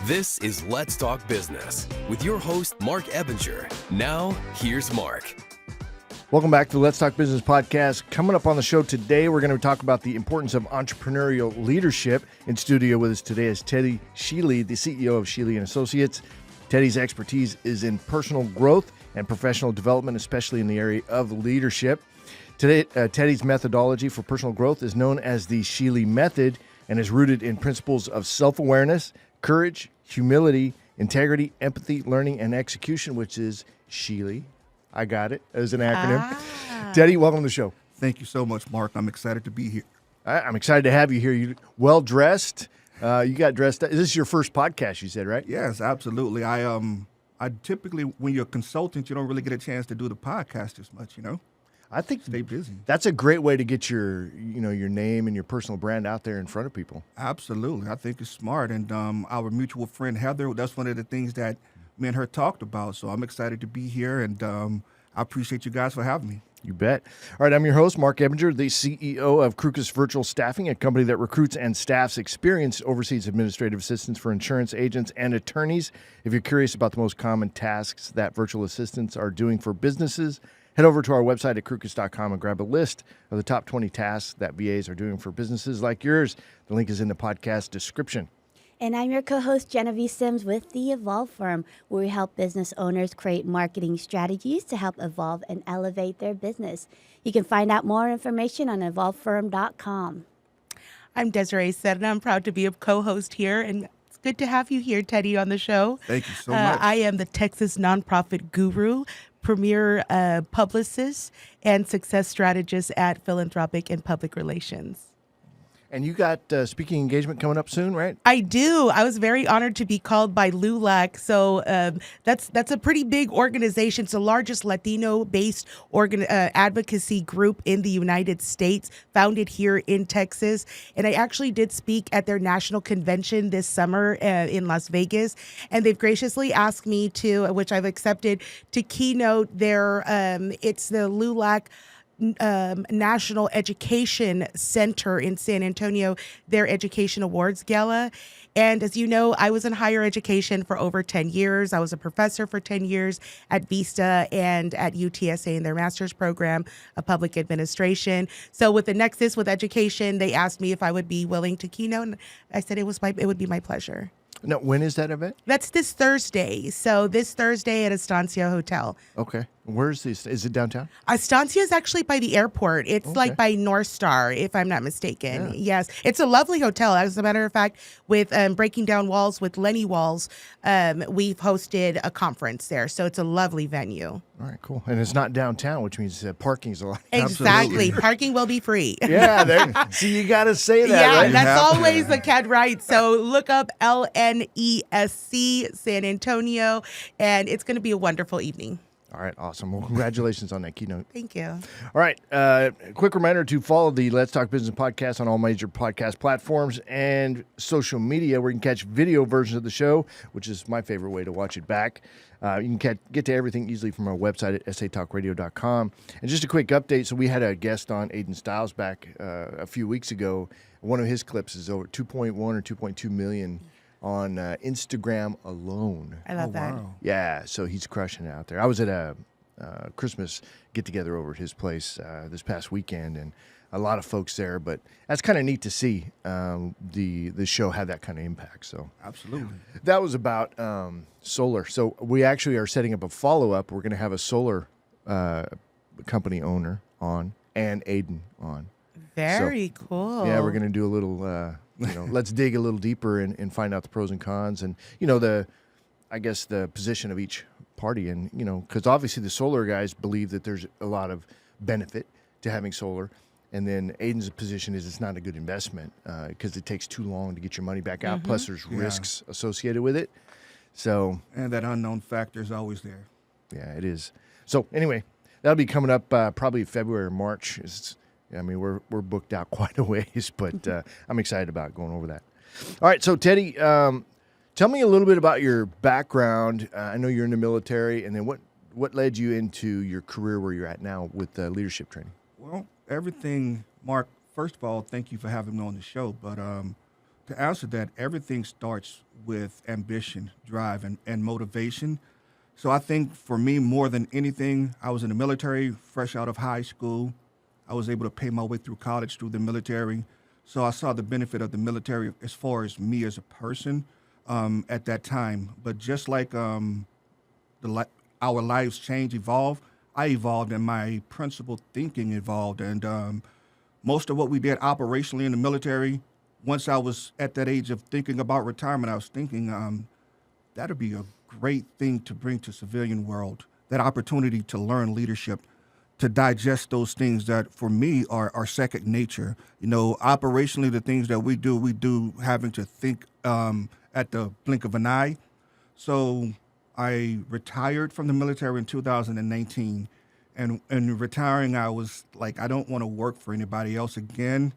This is Let's Talk Business with your host, Marc Ebinger. Now, here's Marc. Welcome back to the Let's Talk Business podcast. Coming up on the show today, we're going to talk about the importance of entrepreneurial leadership. In studio with us today is Teddy Schiele, the CEO of Schiele and Associates. Teddy's expertise is in personal growth and professional development, especially in the area of leadership. Today, Teddy's methodology for personal growth is known as the Schiele method and is rooted in principles of self-awareness, courage, humility, integrity, empathy, learning, and execution, which is Schiele. I got it as an acronym. Teddy, welcome to the show. Thank you so much, Mark. I'm excited to be here. I'm excited to have you here. You well-dressed. You got dressed up. This is your first podcast, you said, right? Yes, absolutely. I typically, when you're a consultant, you don't really get a chance to do the podcast as much, I think stay busy. That's a great way to get your name and your personal brand out there in front of people. Absolutely. I think it's smart. And our mutual friend, Heather, that's one of the things that me and her talked about. So I'm excited to be here, and I appreciate you guys for having me. You bet. All right, I'm your host, Marc Ebinger, the CEO of Crucus Virtual Staffing, a company that recruits and staffs experienced overseas administrative assistants for insurance agents and attorneys. If you're curious about the most common tasks that virtual assistants are doing for businesses, head over to our website at crucus.com and grab a list of the top 20 tasks that VAs are doing for businesses like yours. The link is in the podcast description. And I'm your co-host, Jenevy Sims with the Evolve Firm, where we help business owners create marketing strategies to help evolve and elevate their business. You can find out more information on evolvefirm.com. I'm Desiree Serna. I'm proud to be a co-host here, and it's good to have you here, Teddy, on the show. Thank you so much. I am the Texas nonprofit guru, premier publicist, and success strategist at Philanthropic and Public Relations. And you got speaking engagement coming up soon, right? I do. I was very honored to be called by LULAC. So that's a pretty big organization. It's the largest Latino-based advocacy group in the United States, founded here in Texas. And I actually did speak at their national convention this summer in Las Vegas. And they've graciously asked me to, which I've accepted, to keynote their, it's the LULAC National Education Center in San Antonio, their Education Awards Gala. And as you know, I was in higher education for over 10 years. I was a professor for 10 years at Vista and at UTSA in their master's program of public administration. So with the nexus with education, they asked me if I would be willing to keynote. And I said it would be my pleasure. Now, when is that event? That's this Thursday. So this Thursday at Estancia Hotel. Okay. Where's this? Is it downtown? Estancia is actually by the airport. It's like by North Star, if I'm not mistaken. Yeah. Yes. It's a lovely hotel. As a matter of fact, with Breaking Down Walls with Lenny Walls, we've hosted a conference there. So it's a lovely venue. All right, cool. And it's not downtown, which means parking's a lot. Exactly. Parking will be free. Yeah. See, you got to say that, yeah, right? That's always the cat right. So look up LNESC San Antonio, and it's going to be a wonderful evening. All right, awesome. Well, congratulations on that keynote. Thank you. All right, quick reminder to follow the Let's Talk Business podcast on all major podcast platforms and social media, where you can catch video versions of the show, which is my favorite way to watch it back. You can get to everything easily from our website at satalkradio.com. And just a quick update, so we had a guest on, Aiden Stiles, back a few weeks ago. One of his clips is over 2.1 or 2.2 million on Instagram alone. I love that. Wow. Yeah, so he's crushing it out there. I was at a Christmas get-together over at his place this past weekend, and a lot of folks there, but that's kind of neat to see the show have that kind of impact. So Absolutely. that was about solar. So we actually are setting up a follow-up. We're going to have a solar company owner on and Aiden on. Very cool. Yeah, we're going to do a little, let's dig a little deeper and find out the pros and cons and, the position of each party. And, because obviously the solar guys believe that there's a lot of benefit to having solar. And then Aiden's position is it's not a good investment because it takes too long to get your money back out. Plus there's risks associated with it. So. And that unknown factor is always there. Yeah, it is. So anyway, that'll be coming up probably February or March. We're booked out quite a ways, but I'm excited about going over that. All right, so Teddy, tell me a little bit about your background. I know you're in the military, and then what led you into your career where you're at now with leadership training? Well, everything, Mark, first of all, thank you for having me on the show, but to answer that, everything starts with ambition, drive, and motivation. So I think for me, more than anything, I was in the military, fresh out of high school. I was able to pay my way through college through the military. So I saw the benefit of the military as far as me as a person at that time. But just like our lives change, evolve, I evolved and my principled thinking evolved. And most of what we did operationally in the military, once I was at that age of thinking about retirement, I was thinking that'd be a great thing to bring to civilian world, that opportunity to learn leadership, to digest those things that for me are second nature. Operationally, the things that we do having to think at the blink of an eye. So I retired from the military in 2019. And in retiring, I was like, I don't want to work for anybody else again.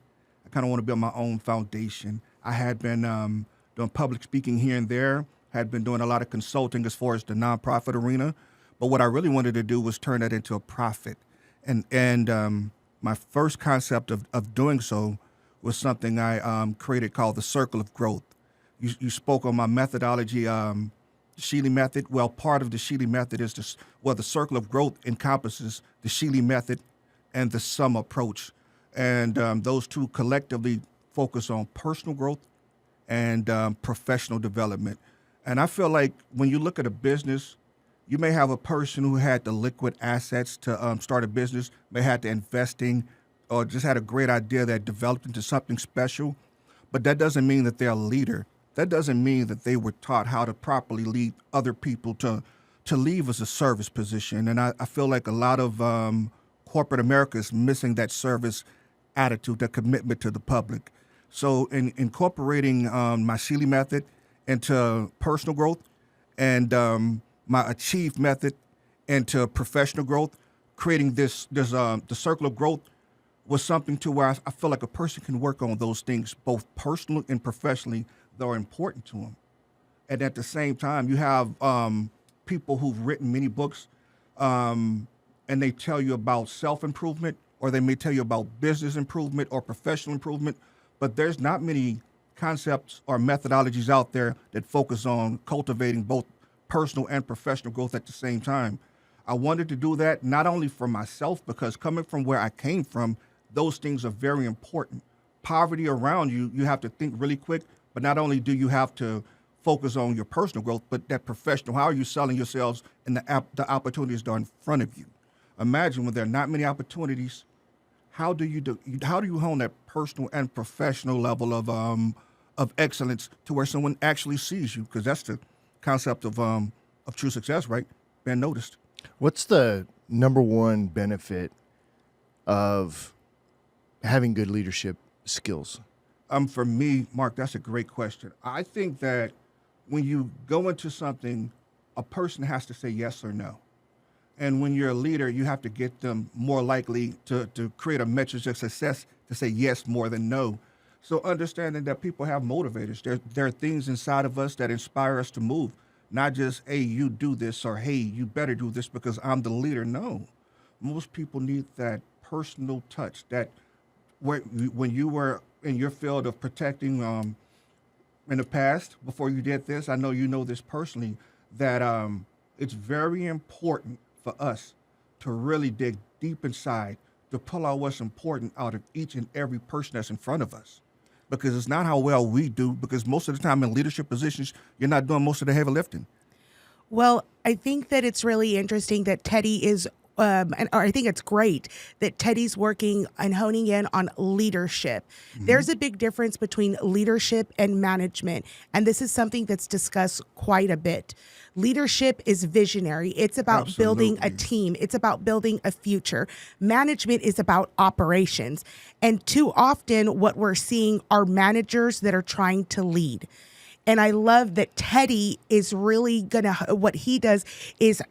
I kind of want to build my own foundation. I had been doing public speaking here and there, had been doing a lot of consulting as far as the nonprofit arena. But what I really wanted to do was turn that into a profit. And my first concept of doing so was something I created called the Circle of Growth. You spoke on my methodology, Schiele method. Well, part of the Schiele method is the Circle of Growth encompasses the Schiele method and the SUM approach. And those two collectively focus on personal growth and professional development. And I feel like when you look at a business, you may have a person who had the liquid assets to start a business, may have the investing, or just had a great idea that developed into something special. But that doesn't mean that they're a leader. That doesn't mean that they were taught how to properly lead other people to leave as a service position. And I feel like a lot of corporate America is missing that service attitude, that commitment to the public. So in incorporating my Schiele method into personal growth and my Achieve method into professional growth, creating the Circle of Growth was something to where I feel like a person can work on those things, both personally and professionally, that are important to them. And at the same time, you have people who've written many books and they tell you about self-improvement, or they may tell you about business improvement or professional improvement, but there's not many concepts or methodologies out there that focus on cultivating both personal and professional growth at the same time. I wanted to do that not only for myself, because coming from where I came from, those things are very important. Poverty around you, you have to think really quick, but not only do you have to focus on your personal growth, but that professional, how are you selling yourselves and the opportunities that are in front of you? Imagine when there are not many opportunities, how do you hone that personal and professional level of excellence to where someone actually sees you? Because that's the concept of true success, right? Being noticed. What's the number one benefit of having good leadership skills? For me, Mark, that's a great question. I think that when you go into something, a person has to say yes or no. And when you're a leader, you have to get them more likely to create a metric of success to say yes more than no. So understanding that people have motivators. There are things inside of us that inspire us to move. Not just, hey, you do this, or hey, you better do this because I'm the leader. No. Most people need that personal touch, that when you were in your field of protecting in the past, before you did this, I know you know this personally, that it's very important for us to really dig deep inside to pull out what's important out of each and every person that's in front of us. Because it's not how well we do, because most of the time in leadership positions, you're not doing most of the heavy lifting. Well, I think that it's really interesting that Teddy is, or I think it's great that Teddy's working and honing in on leadership. Mm-hmm. There's a big difference between leadership and management, and this is something that's discussed quite a bit. Leadership is visionary. It's about building a team. It's about building a future. Management is about operations. And too often what we're seeing are managers that are trying to lead. And I love that Teddy is really what he does is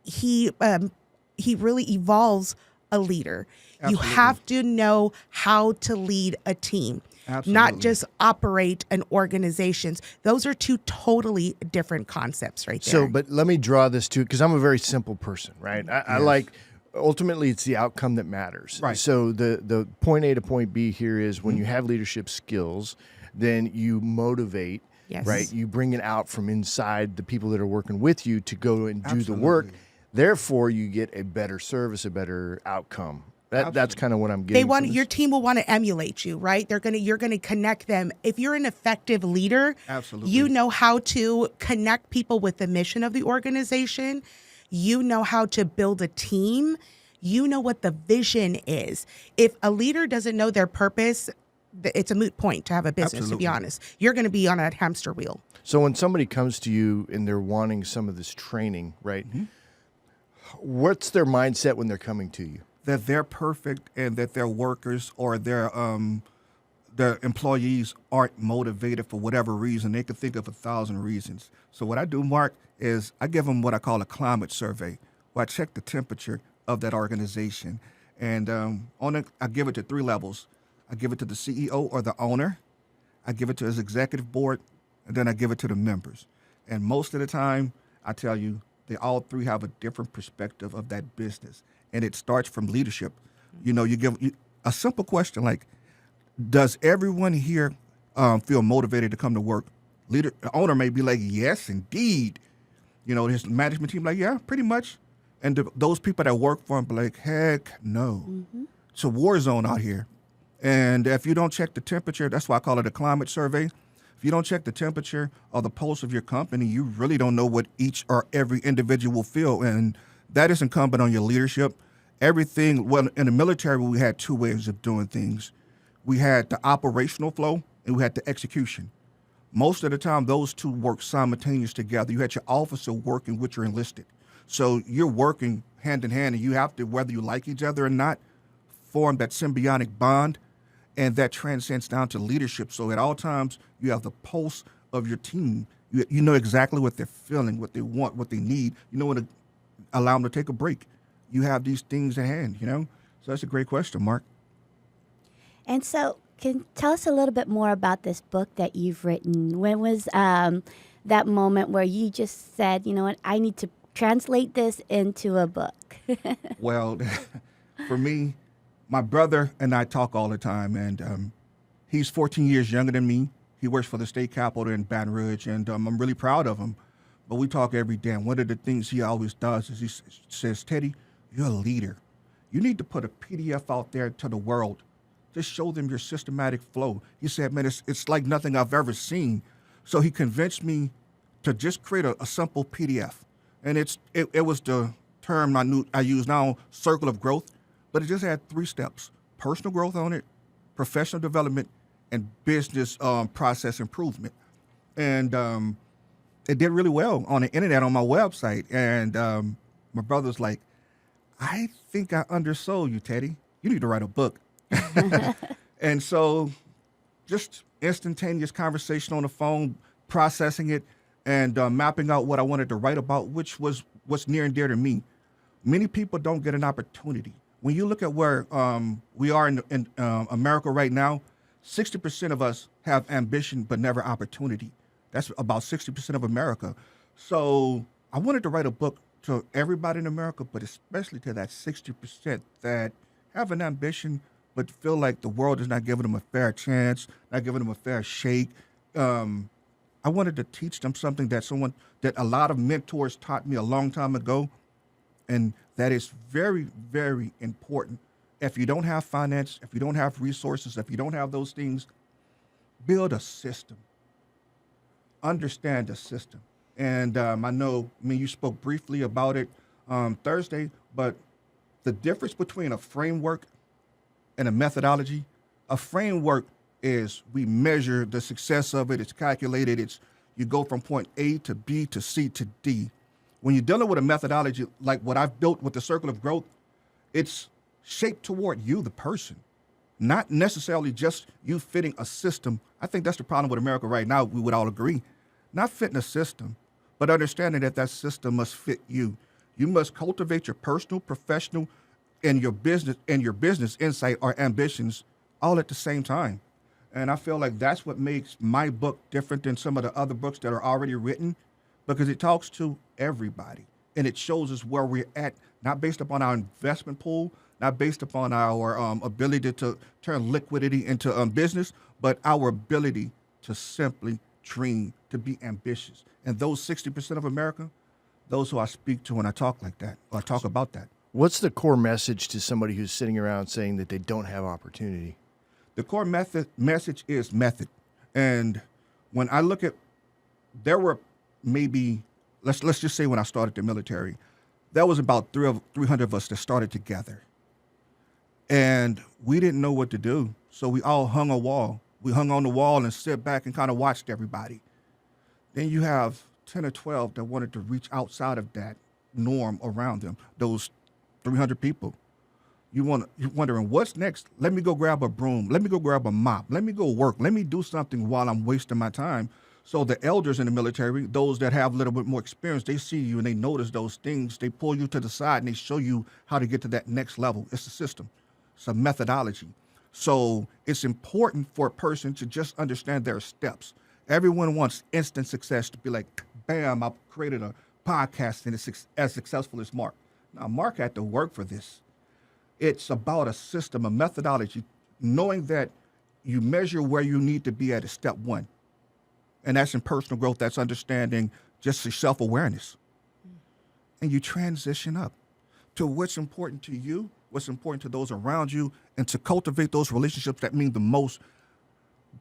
he really evolves a leader. Absolutely. You have to know how to lead a team. Absolutely. Not just operate an organizations. Those are two totally different concepts right there. So, but let me draw this to, because I'm a very simple person, right? I like, ultimately it's the outcome that matters. Right. So the point A to point B here is when you have leadership skills, then you motivate, Yes. right? You bring it out from inside the people that are working with you to go and do the Absolutely. work. Therefore, you get a better service, a better outcome. That's kind of what I'm getting. They want your team will want to emulate you, right? You're gonna connect them. If you're an effective leader, Absolutely. you know how to connect people with the mission of the organization. You know how to build a team. You know what the vision is. If a leader doesn't know their purpose, it's a moot point to have a business, to be Absolutely. honest. You're going to be on a hamster wheel. So when somebody comes to you and they're wanting some of this training, right? What's their mindset when they're coming to you? That they're perfect and that their workers or their employees aren't motivated for whatever reason. They could think of 1,000 reasons. So what I do, Mark, is I give them what I call a climate survey, where I check the temperature of that organization. And I give it to 3 levels. I give it to the CEO or the owner. I give it to his executive board, and then I give it to the members. And most of the time, I tell you, they all 3 have a different perspective of that business. And it starts from leadership. You know, you give a simple question like, does everyone here feel motivated to come to work? The owner may be like, yes, indeed. You know, his management team like, yeah, pretty much. And those people that work for him be like, heck no. It's a war zone out here. And if you don't check the temperature, that's why I call it a climate survey. If you don't check the temperature or the pulse of your company, you really don't know what each or every individual will feel. And that is incumbent on your leadership. Everything, well, in the military, we had 2 ways of doing things. We had the operational flow and we had the execution. Most of the time, those 2 work simultaneous together. You had your officer working with your enlisted. So you're working hand in hand, and you have to, whether you like each other or not, form that symbiotic bond, and that transcends down to leadership. So at all times, you have the pulse of your team. You know exactly what they're feeling, what they want, what they need. You know when to allow them to take a break. You have these things at hand, you know? So that's a great question, Mark. And so, can you tell us a little bit more about this book that you've written? When was that moment where you just said, you know what, I need to translate this into a book? Well, for me, my brother and I talk all the time, and he's 14 years younger than me. He works for the state capitol in Baton Rouge, and I'm really proud of him. But we talk every day, and one of the things he always does is he says, Teddy, you're a leader. You need to put a PDF out there to the world. Just show them your systematic flow. He said, man, it's like nothing I've ever seen. So he convinced me to just create a simple PDF. And it was the term I use now, circle of growth, but it just had 3 steps: personal growth on it, professional development, and business process improvement. And it did really well on the internet on my website. And my brother's like, I think I undersold you, Teddy. You need to write a book. And so just instantaneous conversation on the phone, processing it, and mapping out what I wanted to write about, which was what's near and dear to me. Many people don't get an opportunity. When you look at where we are in America right now, 60% of us have ambition but never opportunity. That's about 60% of America. So I wanted to write a book to everybody in America, but especially to that 60% that have an ambition but feel like the world is not giving them a fair chance, not giving them a fair shake. I wanted to teach them something that a lot of mentors taught me a long time ago, and that is very, very important. If you don't have finance, if you don't have resources, if you don't have those things, build a system. Understand the system. And I know, you spoke briefly about it Thursday, but the difference between a framework and a methodology, a framework is we measure the success of it. It's calculated. You go from point A to B to C to D. When you're dealing with a methodology like what I've built with the Circle of Growth, it's shaped toward you, the person, not necessarily just you fitting a system. I think that's the problem with America right now. We would all agree. Not fitting a system, but understanding that system must fit you. You must cultivate your personal, professional, and your business insight or ambitions all at the same time. And I feel like that's what makes my book different than some of the other books that are already written, because it talks to everybody and it shows us where we're at, not based upon our investment pool, not based upon our ability to turn liquidity into business, but our ability to simply dream, to be ambitious. And those 60% of America, those who I speak to when I talk like that, or I talk about that. What's the core message to somebody who's sitting around saying that they don't have opportunity? The core message is method. And when I look at, there were maybe, let's just say when I started the military, there was about 300 of us that started together. And we didn't know what to do. So we all hung a wall. We hung on the wall and sit back and kind of watched everybody. Then you have 10 or 12 that wanted to reach outside of that norm around them, those 300 people. You're wondering, what's next? Let me go grab a broom. Let me go grab a mop. Let me go work. Let me do something while I'm wasting my time. So the elders in the military, those that have a little bit more experience, they see you and they notice those things. They pull you to the side and they show you how to get to that next level. It's a system. It's a methodology. So it's important for a person to just understand their steps. Everyone wants instant success, to be like, bam, I've created a podcast and it's as successful as Marc. Now, Marc had to work for this. It's about a system, a methodology, knowing that you measure where you need to be at step one. And that's in personal growth. That's understanding just your self-awareness. And you transition up to what's important to you, what's important to those around you, and to cultivate those relationships that mean the most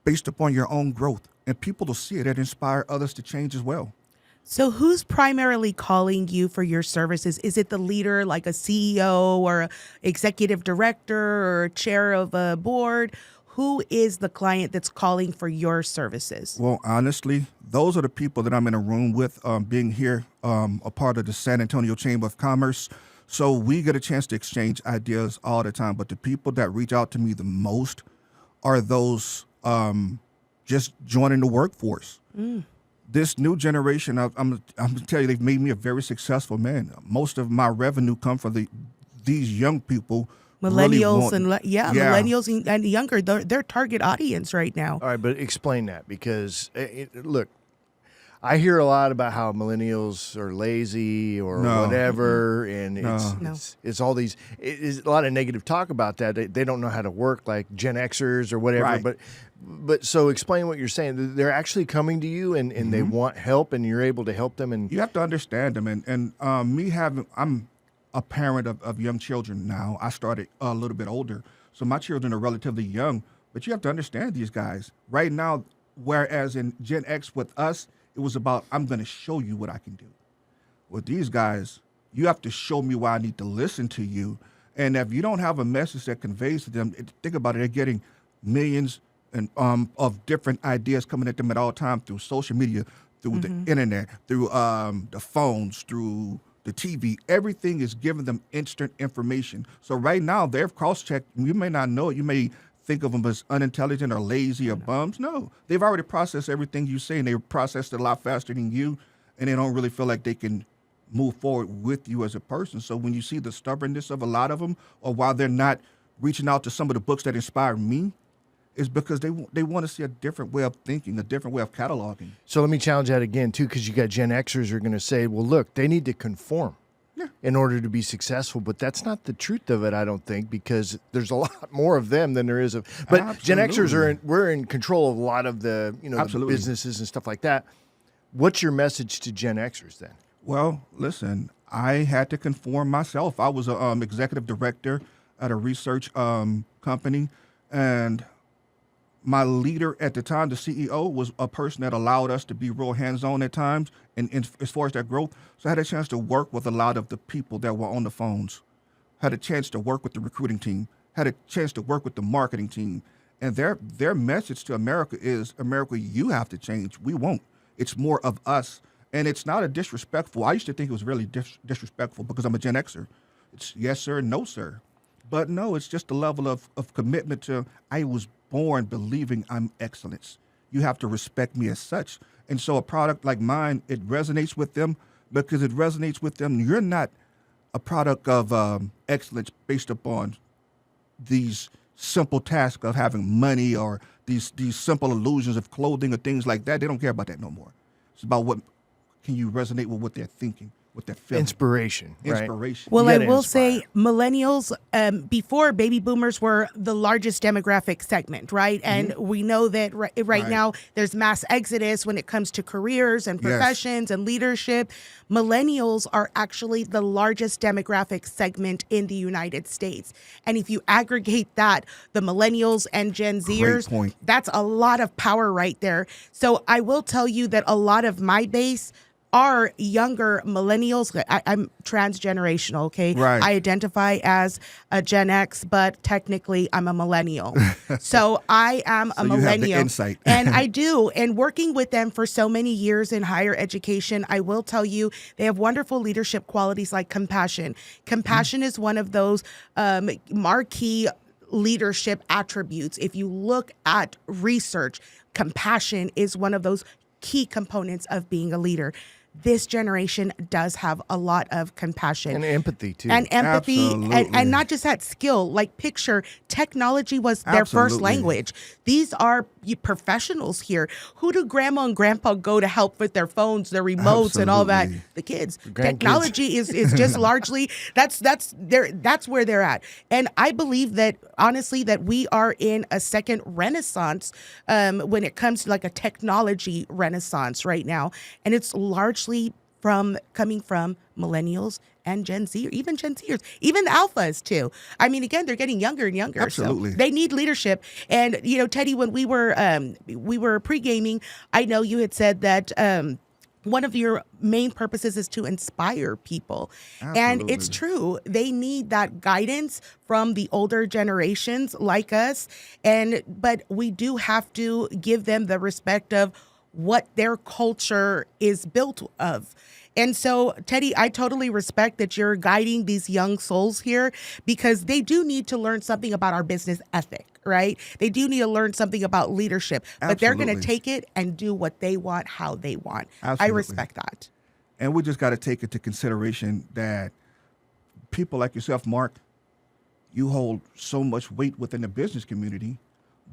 based upon your own growth. And people will see it and inspire others to change as well. So who's primarily calling you for your services? Is it the leader, like a CEO or a executive director or a chair of a board? Who is the client that's calling for your services? Well, honestly, those are the people that I'm in a room with, being here, a part of the San Antonio Chamber of Commerce. So we get a chance to exchange ideas all the time. But the people that reach out to me the most are those just joining the workforce. This new generation, I'm going to tell you, they've made me a very successful man. Most of my revenue come from these young people. Millennials millennials and younger, their target audience right now. All right, but explain that, because look, I hear a lot about how millennials are lazy or whatever, and it's all these. It's a lot of negative talk about that. They don't know how to work like Gen Xers or whatever. Right. But so explain what you're saying. They're actually coming to you and they want help, and you're able to help them. And you have to understand them. And I'm a parent of young children now. I started a little bit older, so my children are relatively young. But you have to understand these guys right now. Whereas in Gen X with us, it was about, I'm going to show you what I can do. With these guys, you have to show me why I need to listen to you. And if you don't have a message that conveys to them, think about it, they're getting millions of different ideas coming at them at all times through social media, through the internet, through the phones, through the TV. Everything is giving them instant information. So right now, they've cross-checked. You may not know it. You may think of them as unintelligent or lazy or bums. No, they've already processed everything you say, and they processed it a lot faster than you, and they don't really feel like they can move forward with you as a person. So when you see the stubbornness of a lot of them, or why they're not reaching out to some of the books that inspired me, is because they want to see a different way of thinking, a different way of cataloging. So let me challenge that again, too, because you got Gen Xers who are going to say, well, look, they need to conform in order to be successful. But that's not the truth of it, I don't think, because there's a lot more of them than there is of. But Gen Xers we're in control of a lot of the the businesses and stuff like that. What's your message to Gen Xers then? Well, listen, I had to conform myself. I was an executive director at a research company, and my leader at the time, the CEO, was a person that allowed us to be real hands-on at times and as far as that growth. So I had a chance to work with a lot of the people that were on the phones, had a chance to work with the recruiting team, had a chance to work with the marketing team. And their message to America is, America, you have to change. We won't. It's more of us. And it's not a disrespectful. I used to think it was really disrespectful because I'm a Gen Xer. It's yes, sir, no, sir. But no, it's just a level of commitment to, I was born believing I'm excellence. You have to respect me as such. And so a product like mine, it resonates with them because it resonates with them. You're not a product of excellence based upon these simple tasks of having money or these simple illusions of clothing or things like that. They don't care about that no more. It's about what can you resonate with what they're thinking, with that feeling. Inspiration, right? Inspiration. Well, You I gotta will inspire. say millennials, before baby boomers were the largest demographic segment, right? And we know that right now there's mass exodus when it comes to careers and Yes. professions and leadership. Millennials are actually the largest demographic segment in the United States. And if you aggregate that, the millennials and Gen Zers, point. that's a lot of power right there. So I will tell you that a lot of my base are younger millennials. I'm transgenerational, okay? Right. I identify as a Gen X, but technically I'm a millennial. So I am a So you have the millennial. insight. And I do. And working with them for so many years in higher education, I will tell you they have wonderful leadership qualities like compassion. Compassion is one of those marquee leadership attributes. If you look at research, compassion is one of those key components of being a leader. This generation does have a lot of compassion And empathy, too. and empathy, Absolutely. and not just that skill. Like, picture technology was their first Absolutely. language. These are professionals here. Who do grandma and grandpa go to help with their phones, their remotes, and all that? Absolutely. The kids. grandkids. Technology is just largely that's where they're at. And I believe that honestly that we are in a second renaissance when it comes to like a technology renaissance right now, and it's largely coming from millennials and Gen Z, or even Gen Zers, even the alphas too. I mean, again, they're getting younger and younger. Absolutely. So they need leadership. And you know, Teddy, when we were pre-gaming, I know you had said that one of your main purposes is to inspire people. And it's true. They need that guidance from the older generations like us. But we do have to give them the respect of what their culture is built of. And so, Teddy, I totally respect that you're guiding these young souls here, because they do need to learn something about our business ethic, right? They do need to learn something about leadership, but they're going to Absolutely. take it and do what they want, how they want. I Absolutely. respect that. And we just got to take into consideration that people like yourself, Mark, you hold so much weight within the business community,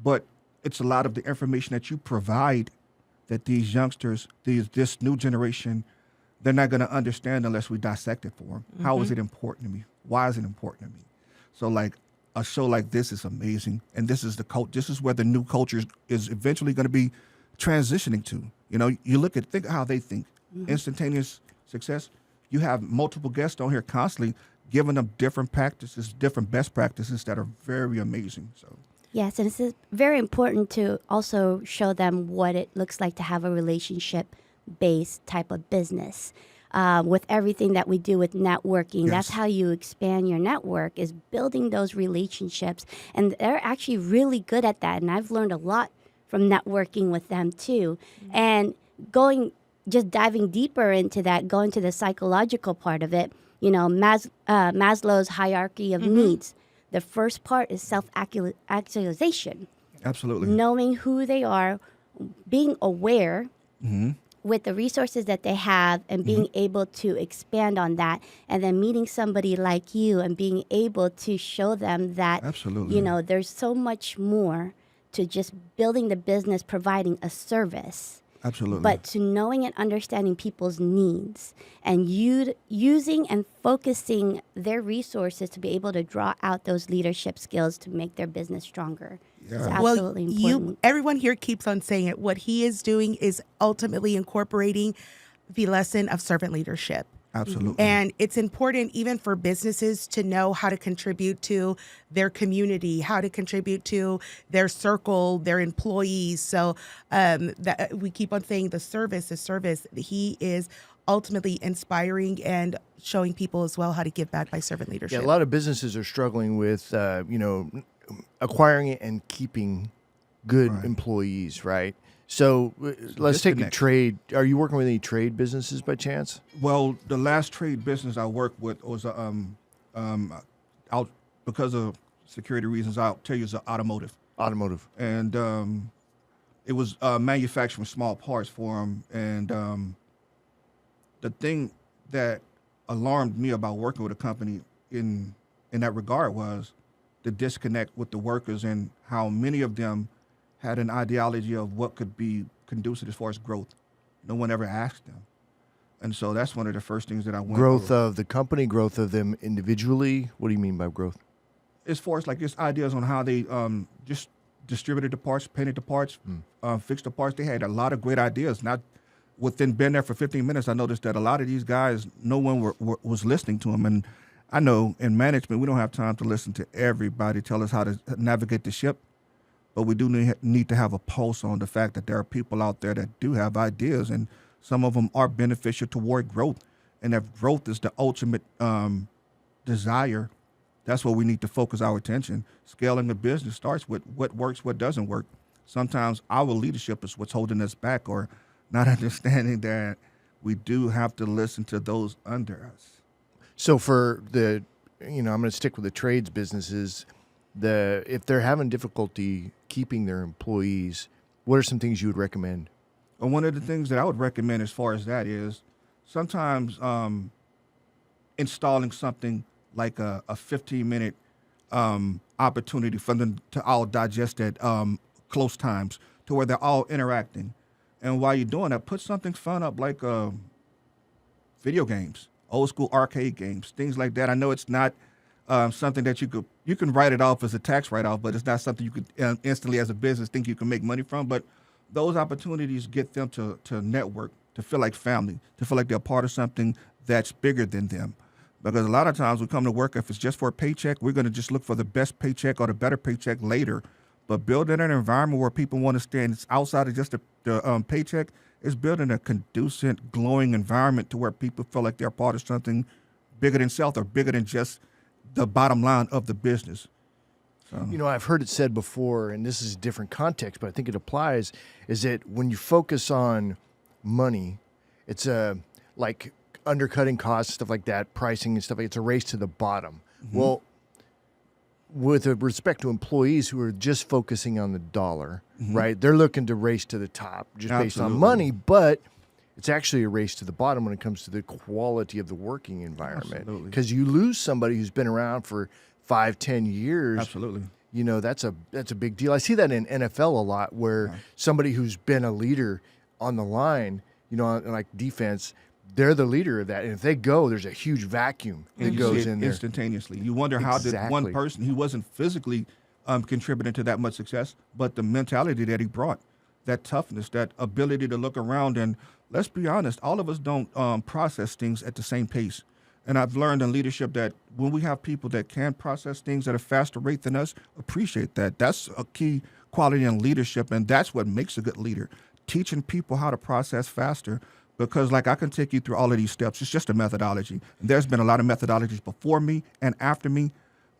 but it's a lot of the information that you provide that these youngsters, this new generation, they're not going to understand unless we dissect it for them. How is it important to me? Why is it important to me? So, like, a show like this is amazing, and this is this is where the new culture is eventually going to be transitioning to. You know, think of how they think. Instantaneous success. You have multiple guests on here constantly giving them different practices, different best practices that are very amazing. So. Yes, and it's very important to also show them what it looks like to have a relationship-based type of business. With everything that we do with networking, that's Yes. how you expand your network, is building those relationships. And they're actually really good at that. And I've learned a lot from networking with them too. And just diving deeper into that, going to the psychological part of it, you know, Maslow's hierarchy of needs. The first part is self-actualization, Absolutely. knowing who they are, being aware with the resources that they have, and being able to expand on that, and then meeting somebody like you and being able to show them that, Absolutely. you know, there's so much more to just building the business, providing a service. Absolutely. But to knowing and understanding people's needs and using and focusing their resources to be able to draw out those leadership skills to make their business stronger. Yeah. It's absolutely important. Everyone here keeps on saying it. What he is doing is ultimately incorporating the lesson of servant leadership. Absolutely. And it's important even for businesses to know how to contribute to their community, how to contribute to their circle, their employees. So that we keep on saying the service. He is ultimately inspiring and showing people as well how to give back by servant leadership. Yeah, a lot of businesses are struggling with, acquiring and keeping good employees, right? So let's take a disconnect. trade. Are you working with any trade businesses by chance? Well, the last trade business I worked with was because of security reasons, I'll tell you, it's automotive. Automotive. And it was manufacturing small parts for them. And the thing that alarmed me about working with a company in that regard was the disconnect with the workers and how many of them had an ideology of what could be conducive as far as growth. No one ever asked them. And so that's one of the first things that I went Growth over. of the company, growth of them individually. What do you mean by growth? As far as like just ideas on how they just distributed the parts, painted the parts, fixed the parts. They had a lot of great ideas. Not within being there for 15 minutes, I noticed that a lot of these guys, no one was listening to them. And I know in management, we don't have time to listen to everybody tell us how to navigate the ship. But we do need to have a pulse on the fact that there are people out there that do have ideas, and some of them are beneficial toward growth. And if growth is the ultimate desire, that's where we need to focus our attention. Scaling the business starts with what works, what doesn't work. Sometimes our leadership is what's holding us back, or not understanding that we do have to listen to those under us. So for the, I'm going to stick with the trades businesses. If they're having difficulty keeping their employees, what are some things you would recommend? And one of the things that I would recommend as far as that is sometimes installing something like a 15-minute opportunity for them to all digest at close times to where they're all interacting. And while you're doing that, put something fun up like video games, old school arcade games, things like that. I know it's not something that you can write it off as a tax write-off, but it's not something you could instantly as a business think you can make money from. But those opportunities get them to network, to feel like family, to feel like they're part of something that's bigger than them. Because a lot of times we come to work, if it's just for a paycheck, we're going to just look for the best paycheck or the better paycheck later. But building an environment where people want to stay, and it's outside of just the paycheck, is building a conducive, glowing environment to where people feel like they're part of something bigger than self or bigger than just the bottom line of the business. So. I've heard it said before, and this is a different context, but I think it applies, is that when you focus on money, it's like undercutting costs, stuff like that, pricing and stuff like that. It's a race to the bottom. Mm-hmm. Well, with respect to employees who are just focusing on the dollar, right? They're looking to race to the top just based on money, but it's actually a race to the bottom when it comes to the quality of the working environment. Because you lose somebody who's been around for 5-10 years. Absolutely. That's a big deal. I see that in NFL a lot, where somebody who's been a leader on the line, like defense, they're the leader of that. And if they go, there's a huge vacuum that goes in there. Instantaneously. You wonder how did one person, he wasn't physically contributing to that much success, but the mentality that he brought, that toughness, that ability to look around. And let's be honest, all of us don't process things at the same pace. And I've learned in leadership that when we have people that can process things at a faster rate than us, appreciate that. That's a key quality in leadership, and that's what makes a good leader. Teaching people how to process faster, because like I can take you through all of these steps. It's just a methodology. And there's been a lot of methodologies before me and after me,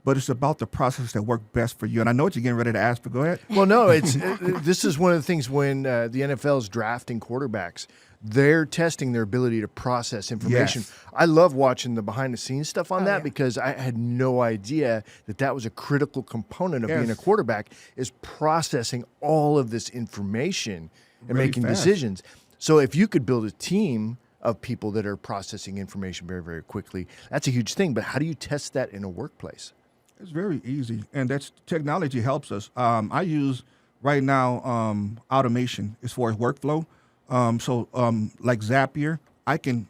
but it's about the process that work best for you. And I know what you're getting ready to ask, but go ahead. Well, no, this is one of the things when the NFL is drafting quarterbacks, they're testing their ability to process information. Yes. I love watching the behind-the-scenes stuff on that because I had no idea that was a critical component of being a quarterback, is processing all of this information and Really making fast. decisions. So if you could build a team of people that are processing information very, very quickly, that's a huge thing. But how do you test that in a workplace? It's very easy, and that's technology helps us. I use right now automation as far as workflow. Like Zapier, I can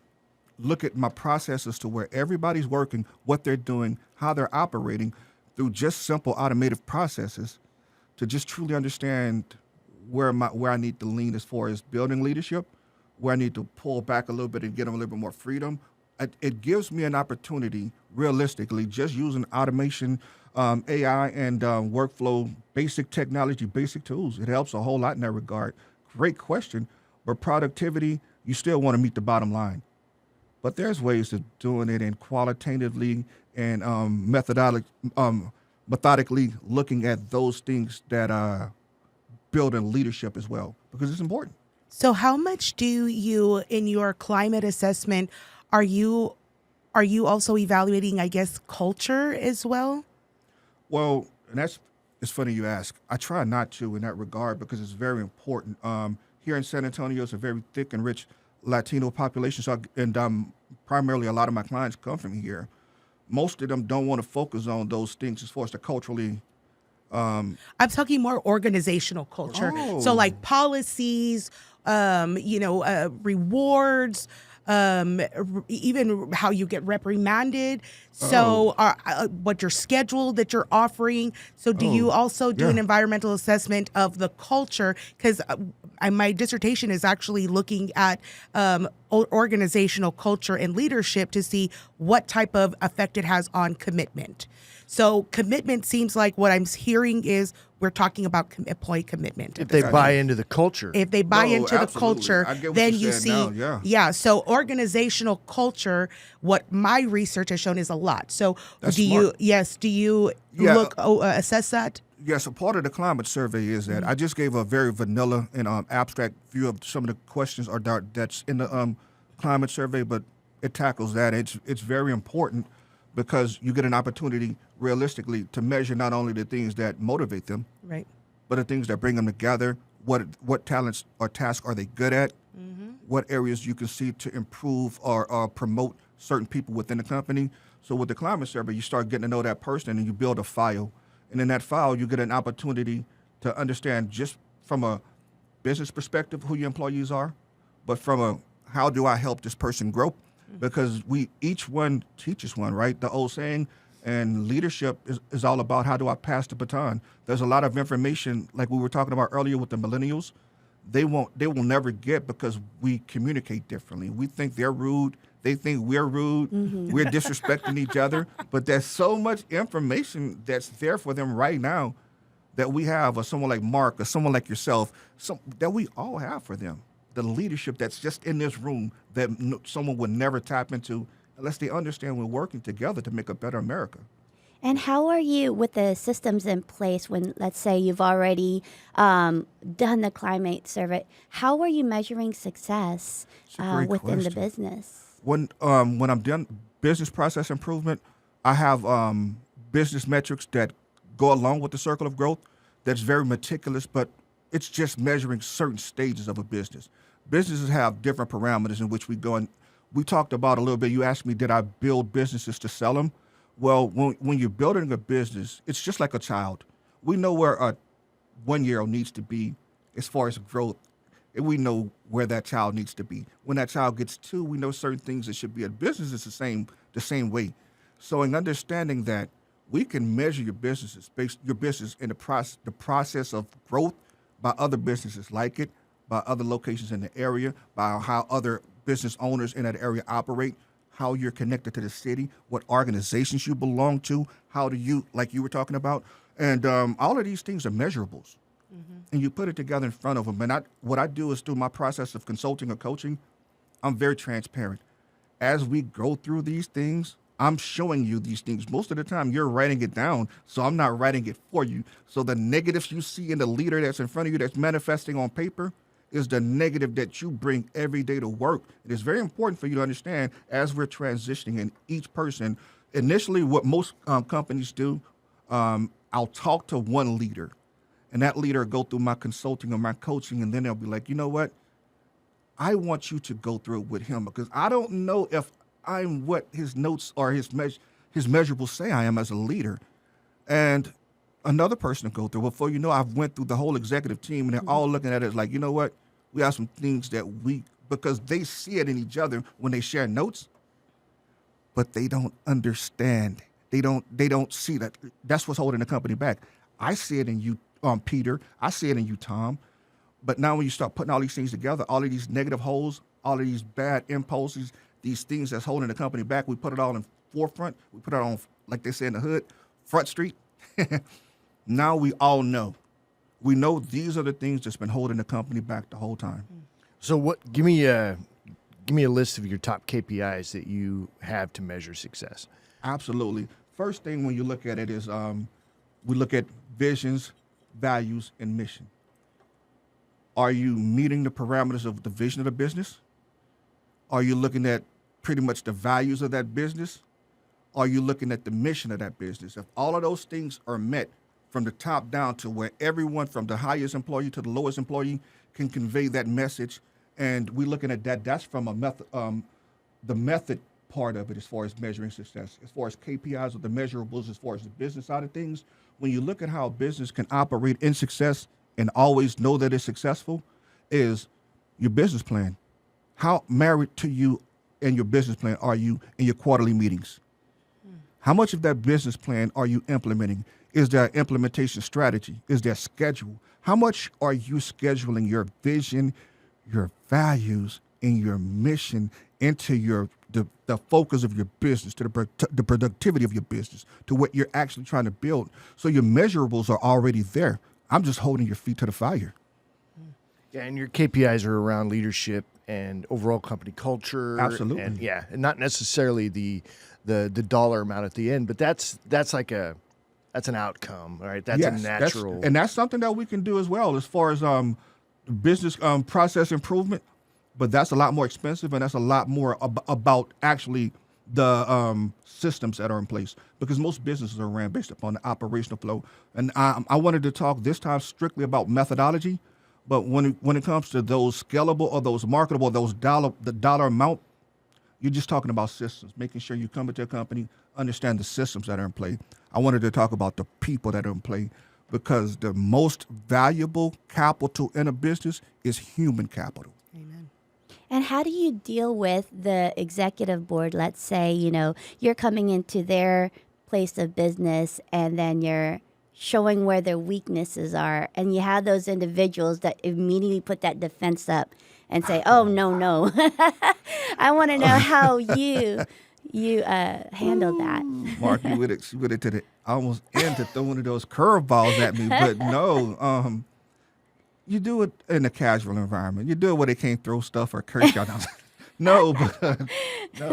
look at my processes to where everybody's working, what they're doing, how they're operating through just simple automated processes to just truly understand where I need to lean as far as building leadership, where I need to pull back a little bit and get them a little bit more freedom. It gives me an opportunity, realistically, just using automation, AI, and workflow, basic technology, basic tools. It helps a whole lot in that regard. Great question. But productivity, you still want to meet the bottom line. But there's ways of doing it, and qualitatively and methodically looking at those things that building leadership as well, because it's important. So how much do you, in your climate assessment, are you also evaluating, I guess, culture as well? Well, and it's funny you ask. I try not to in that regard because it's very important. Here in San Antonio, it's a very thick and rich Latino population, and primarily a lot of my clients come from here. Most of them don't want to focus on those things as far as the culturally. I'm talking more organizational culture. Oh. So like policies, rewards, even how you get reprimanded. So what your schedule that you're offering. So do you also do an environmental assessment of the culture? Because my dissertation is actually looking at organizational culture and leadership to see what type of effect it has on commitment. So commitment seems like what I'm hearing is we're talking about employee commitment. If they buy into the culture. If they buy into absolutely. the culture, I get what then you you said see, now, so organizational culture, what my research has shown is a lot. So That's do smart. you assess that? Yes, a part of the climate survey is that I just gave a very vanilla and abstract view of some of the questions that's in the climate survey, but it tackles that. It's very important because you get an opportunity realistically to measure not only the things that motivate them, Right. but the things that bring them together. What talents or tasks are they good at? What areas you can see to improve or promote certain people within the company. So with the climate survey, you start getting to know that person and you build a file. And in that file, you get an opportunity to understand just from a business perspective who your employees are, but from a how do I help this person grow? Because each one teaches one, right? The old saying, and leadership is all about how do I pass the baton. There's a lot of information, like we were talking about earlier with the millennials, they will never get because we communicate differently. We think they're rude. They think we're rude. We're disrespecting each other. But there's so much information that's there for them right now that we have, or someone like Mark, or someone like yourself, that we all have for them. The leadership that's just in this room that someone would never tap into unless they understand we're working together to make a better America. And how are you with the systems in place when, let's say, you've already done the climate survey? How are you measuring success within the business? When I'm done business process improvement, I have business metrics that go along with the circle of growth that's very meticulous, but it's just measuring certain stages of a business. Businesses have different parameters in which we go, and we talked about a little bit. You asked me, did I build businesses to sell them? Well, when you're building a business, it's just like a child. We know where a 1-year-old needs to be as far as growth, and we know where that child needs to be. When that child gets 2, we know certain things that should be. A business is the same way. So in understanding that, we can measure your business in the process of growth by other businesses like it, by other locations in the area, by how other business owners in that area operate, how you're connected to the city, what organizations you belong to, how do you, like you were talking about, and all of these things are measurables. And you put it together in front of them. And what I do is through my process of consulting or coaching, I'm very transparent. As we go through these things, I'm showing you these things. Most of the time, you're writing it down, so I'm not writing it for you. So the negatives you see in the leader that's in front of you that's manifesting on paper is the negative that you bring every day to work. It is very important for you to understand as we're transitioning in each person. Initially, what most companies do, I'll talk to one leader, and that leader will go through my consulting or my coaching, and then they'll be like, you know what? I want you to go through it with him because I don't know if I'm what his notes or his measurables say I am as a leader. And another person to go through. Before you know, I've went through the whole executive team, and they're all looking at it like, you know what? We have some things that because they see it in each other when they share notes, but they don't understand. They don't see that. That's what's holding the company back. I see it in you, Peter. I see it in you, Tom. But now when you start putting all these things together, all of these negative holes, all of these bad impulses, these things that's holding the company back, we put it all in forefront. We put it on, like they say in the hood, Front Street. Now we all know. We know these are the things that's been holding the company back the whole time. So give me a list of your top KPIs that you have to measure success. Absolutely. First thing when you look at it is we look at visions, values, and mission. Are you meeting the parameters of the vision of the business? Are you looking at pretty much the values of that business? Are you looking at the mission of that business? If all of those things are met from the top down to where everyone from the highest employee to the lowest employee can convey that message, and we're looking at that, that's from a method, the method part of it as far as measuring success, as far as KPIs or the measurables, as far as the business side of things. When you look at how a business can operate in success and always know that it's successful, is your business plan. How married to you in your business plan are you in your quarterly meetings? How much of that business plan are you implementing? Is there an implementation strategy? Is there a schedule? How much are you scheduling your vision, your values, and your mission into the focus of your business, to the productivity of your business, to what you're actually trying to build? So your measurables are already there. I'm just holding your feet to the fire. Yeah, and your KPIs are around leadership and overall company culture. Absolutely. And not necessarily the dollar amount at the end, but that's an outcome, right? That's a natural. And that's something that we can do as well as far as business process improvement. But that's a lot more expensive, and that's a lot more about actually the systems that are in place, because most businesses are ran based upon the operational flow. And I wanted to talk this time strictly about methodology, but when it comes to those scalable or those marketable, the dollar amount, you're just talking about systems, making sure you come into a company, understand the systems that are in play. I wanted to talk about the people that are in play, because the most valuable capital in a business is human capital. Amen. And how do you deal with the executive board? Let's say, you're coming into their place of business and then you're showing where their weaknesses are. And you have those individuals that immediately put that defense up and say, oh, no. I want to know how you handle that. Mark, you went it to the almost end to throw one of those curveballs at me. But no, you do it in a casual environment. You do it where they can't throw stuff or curse you out. No,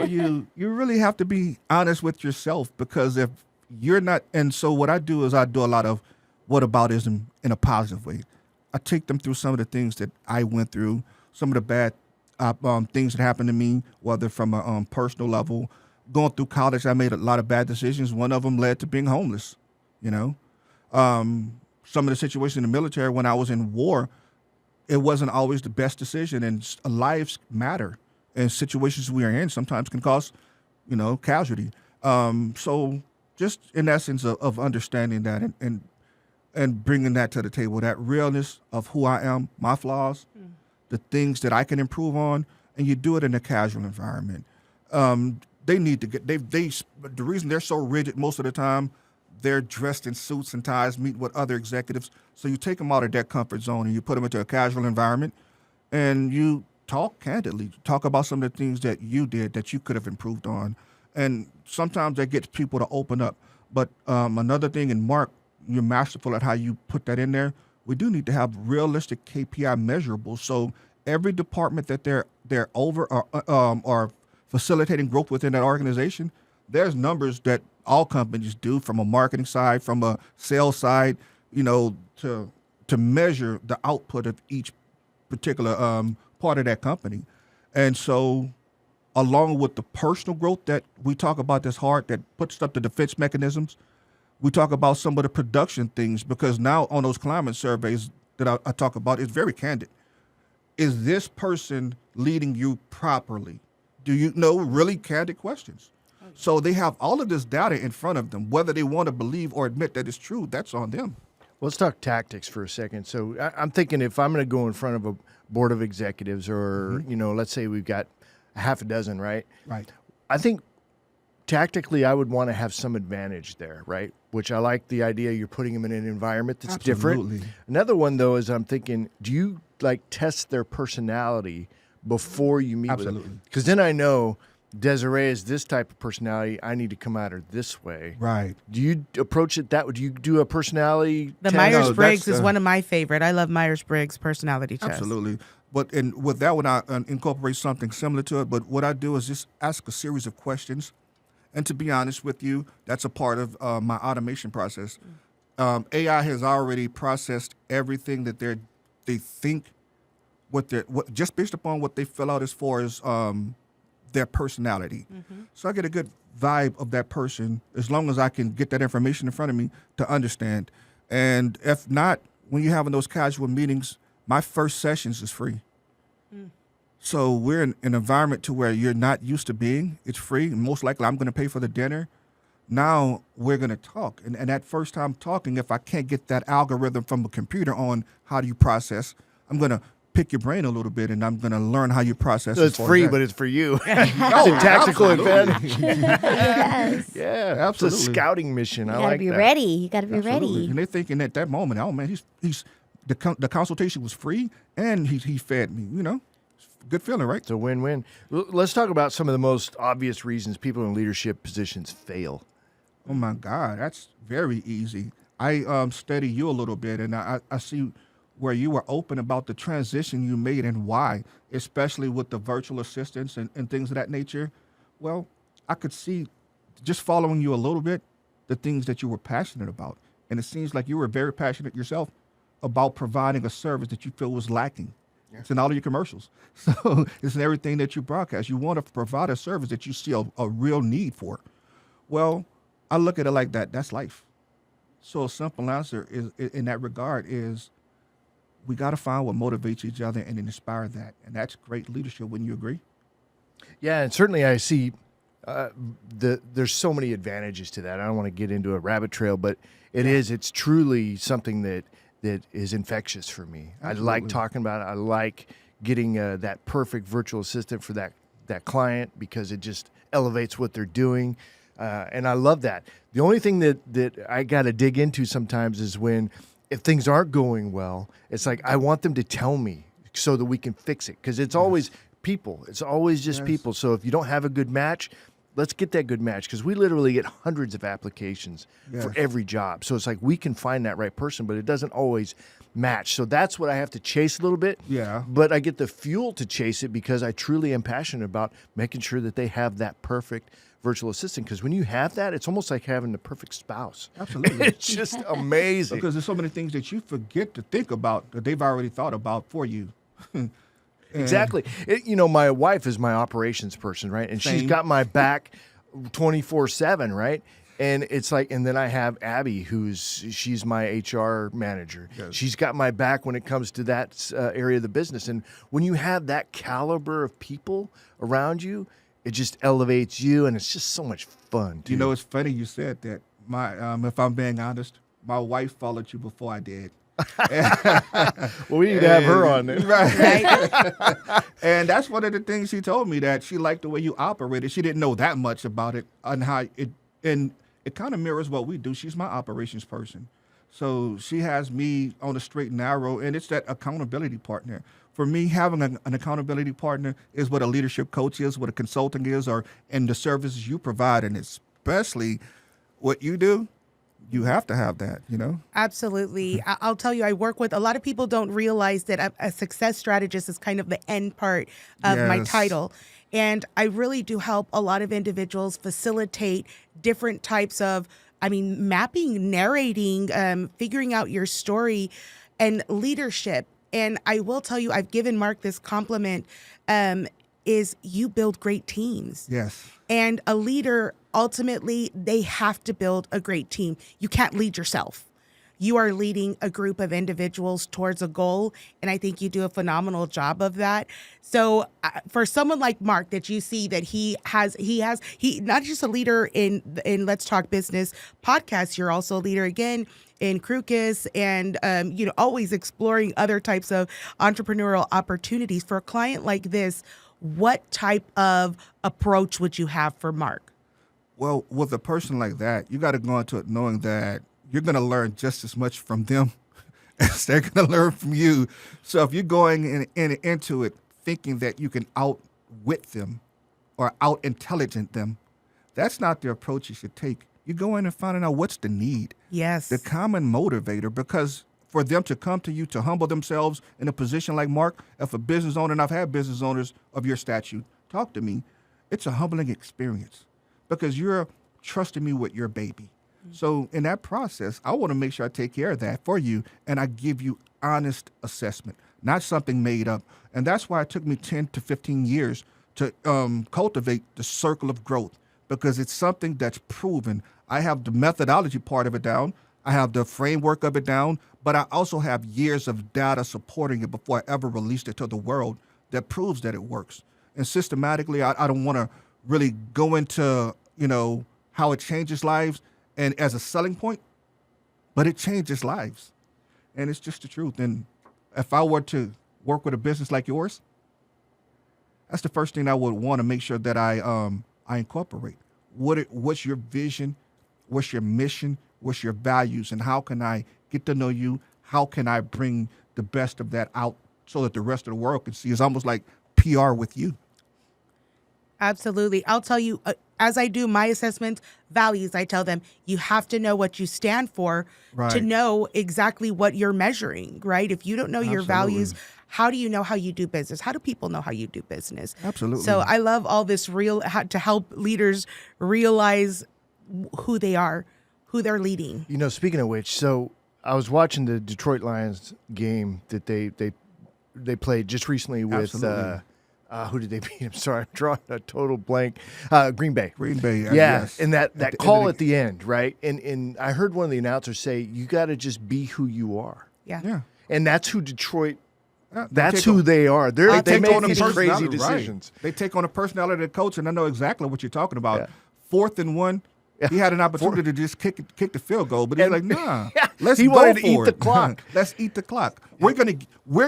you really have to be honest with yourself, because if you're not, and so what I do is I do a lot of whataboutism in a positive way. I take them through some of the things that I went through, some of the bad things that happened to me, whether from a personal level. Going through college, I made a lot of bad decisions. One of them led to being homeless, Some of the situations in the military when I was in war, it wasn't always the best decision, and lives matter. And situations we are in sometimes can cause, casualty. So just in essence of understanding that and bringing that to the table, that realness of who I am, my flaws, the things that I can improve on, and you do it in a casual environment. They need to get, the reason they're so rigid most of the time, they're dressed in suits and ties, meet with other executives. So you take them out of that comfort zone and you put them into a casual environment, and you talk candidly, talk about some of the things that you did that you could have improved on. And sometimes that gets people to open up. But another thing, and Mark, you're masterful at how you put that in there, we do need to have realistic KPI measurables. So every department that they're over or facilitating growth within that organization, there's numbers that all companies do, from a marketing side, from a sales side, to measure the output of each particular part of that company. And so along with the personal growth that we talk about that's hard, that puts up the defense mechanisms, we talk about some of the production things, because now on those climate surveys that I talk about, it's very candid. Is this person leading you properly? Do you know? Really candid questions. So they have all of this data in front of them. Whether they want to believe or admit that it's true, that's on them. Let's talk tactics for a second. So I'm thinking, if I'm going to go in front of a board of executives, or, let's say we've got a half a dozen, right? Right. I think tactically I would want to have some advantage there, right? Which I like the idea you're putting them in an environment that's different. Another one, though, is I'm thinking, do you test their personality before you meet with them? Because then I know Desiree is this type of personality. I need to come at her this way. Right. Do you approach it that way? Do you do a personality The test? Myers-Briggs is one of my favorite. I love Myers-Briggs personality test. Absolutely. But with that one, I incorporate something similar to it. But what I do is just ask a series of questions. And to be honest with you, that's a part of my automation process. AI has already processed everything that they think, just based upon what they fill out as far as their personality. So I get a good vibe of that person as long as I can get that information in front of me to understand. And if not, when you're having those casual meetings, my first sessions is free. So we're in an environment to where you're not used to being. It's free. And most likely I'm going to pay for the dinner. Now we're going to talk. And that first time talking, if I can't get that algorithm from a computer on how do you process, I'm going to pick your brain a little bit, and I'm going to learn how you process So it. it's free, but it's for you. It's Oh, a tactical absolutely. advantage. Yes. Yeah, Absolutely. It's a scouting mission. You I gotta like be that. ready. You gotta be Absolutely. ready. And they're thinking at that moment, oh man, he's the consultation was free, and he fed me. Good feeling, right? It's a win-win. Let's talk about some of the most obvious reasons people in leadership positions fail. Oh my God, that's very easy. I study you a little bit, and I see where you were open about the transition you made and why, especially with the virtual assistants and things of that nature. Well, I could see, just following you a little bit, the things that you were passionate about. And it seems like you were very passionate yourself about providing a service that you feel was lacking. Yeah. It's in all of your commercials. So it's in everything that you broadcast. You want to provide a service that you see a real need for. Well, I look at it like that. That's life. So a simple answer is, in that regard, is we got to find what motivates each other and inspire that. And that's great leadership. Wouldn't you agree? Yeah, and certainly I see there's so many advantages to that. I don't want to get into a rabbit trail, but it's truly something that is infectious for me. Absolutely. I like talking about it. I like getting that perfect virtual assistant for that client because it just elevates what they're doing. And I love that. The only thing that I got to dig into sometimes is if things aren't going well, it's like I want them to tell me so that we can fix it, because it's always people. It's always just people. So if you don't have a good match, let's get that good match, because we literally get hundreds of applications for every job. So it's like we can find that right person, but it doesn't always match. So that's what I have to chase a little bit. Yeah. But I get the fuel to chase it because I truly am passionate about making sure that they have that perfect virtual assistant, because when you have that, it's almost like having the perfect spouse. Absolutely. It's just amazing. Because there's so many things that you forget to think about that they've already thought about for you. Exactly. My wife is my operations person, right? And she's Same. got my back 24/7, right? And it's like, and then I have Abby, she's my HR manager. Yes. She's got my back when it comes to that area of the business. And when you have that caliber of people around you, it just elevates you, and it's just so much fun. Too. It's funny you said that. If I'm being honest, my wife followed you before I did. Well, we need to have her on then. Right. And that's one of the things she told me, that she liked the way you operated. She didn't know that much about it and how it kind of mirrors what we do. She's my operations person. So she has me on the straight and narrow, and it's that accountability partner. For me, having an accountability partner is what a leadership coach is, what a consultant is, and the services you provide, and especially what you do. You have to have that, Absolutely. I'll tell you, I work with, a lot of people don't realize that a success strategist is kind of the end part of my title. And I really do help a lot of individuals facilitate different types of, mapping, narrating, figuring out your story, and leadership. And I will tell you, I've given Marc this compliment, is you build great teams. Yes. And a leader, ultimately, they have to build a great team. You can't lead yourself. You are leading a group of individuals towards a goal, and I think you do a phenomenal job of that. So for someone like Marc, that you see that he not just a leader in Let's Talk Business podcast, you're also a leader again in Crewcus, and always exploring other types of entrepreneurial opportunities. For a client like this, what type of approach would you have for Marc? Well, with a person like that, you got to go into it knowing that you're going to learn just as much from them as they're going to learn from you. So if you're going into it thinking that you can outwit them or out-intelligent them, that's not the approach you should take. You go in and find out what's the need. Yes. The common motivator, because for them to come to you to humble themselves in a position like Marc, if a business owner, and I've had business owners of your statute talk to me, it's a humbling experience because you're trusting me with your baby. Mm-hmm. So in that process, I want to make sure I take care of that for you, and I give you honest assessment, not something made up. And that's why it took me 10 to 15 years to cultivate the circle of growth, because it's something that's proven. I have the methodology part of it down. I have the framework of it down, but I also have years of data supporting it before I ever released it to the world that proves that it works. And systematically, I don't want to really go into, how it changes lives and as a selling point, but it changes lives. And it's just the truth. And if I were to work with a business like yours? That's the first thing I would want to make sure that I incorporate. What's your vision? What's your mission? What's your values? And how can I get to know you? How can I bring the best of that out so that the rest of the world can see? It's almost like PR with you. Absolutely. I'll tell you, as I do my assessments, values, I tell them, you have to know what you stand for to know exactly what you're measuring, right? If you don't know your values, how do you know how you do business? How do people know how you do business? Absolutely. So I love all this to help leaders realize who they are, who they're leading. You know, speaking of which, so I was watching the Detroit Lions game that they played just recently with who did they beat? I'm sorry, I'm drawing a total blank. Green Bay. Green Bay. Yeah, Yes. and that call at the end, right? And I heard one of the announcers say, "You got to just be who you are." Yeah. And that's who Detroit. They That's who they are. They take make on a these crazy personality, decisions. Right. They take on a personality of the coach, and I know exactly what you're talking about. Yeah. 4th and 1, he had an opportunity to just kick the field goal, but he's like, nah, let's he go wanted to for eat the it. clock. Let's eat the clock. We're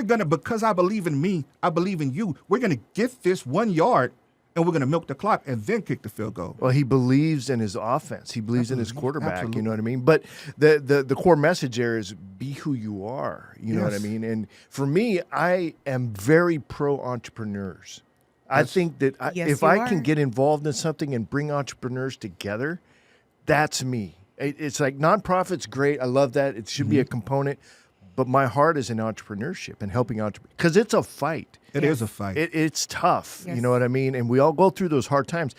gonna because I believe in me, I believe in you. We're gonna get this 1 yard, and we're gonna milk the clock and then kick the field goal. Well, he believes in his offense. He believes in his quarterback. Absolutely. You know what I mean? But the core message there is be who you are. You know what I mean? And for me, I am very pro entrepreneurs. I think that if I can get involved in something and bring entrepreneurs together, that's me. It's like nonprofit's great. I love that. It should be a component. But my heart is in entrepreneurship and helping entrepreneurs because it's a fight. It is a fight. It's tough. Yes. You know what I mean? And we all go through those hard times.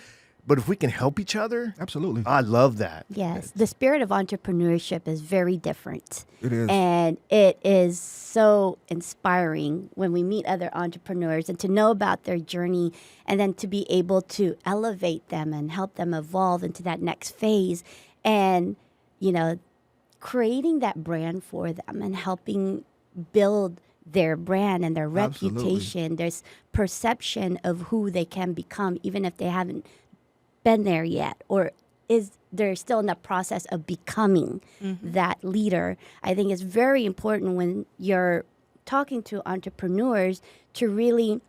But if we can help each other, Absolutely. I love that. Yes, the spirit of entrepreneurship is very different. It is. And it is so inspiring when we meet other entrepreneurs and to know about their journey and then to be able to elevate them and help them evolve into that next phase and, you know, creating that brand for them and helping build their brand and their reputation. There's perception of who they can become, even if they haven't been there yet, or they're still in the process of becoming that leader. I think it's very important when you're talking to entrepreneurs to really,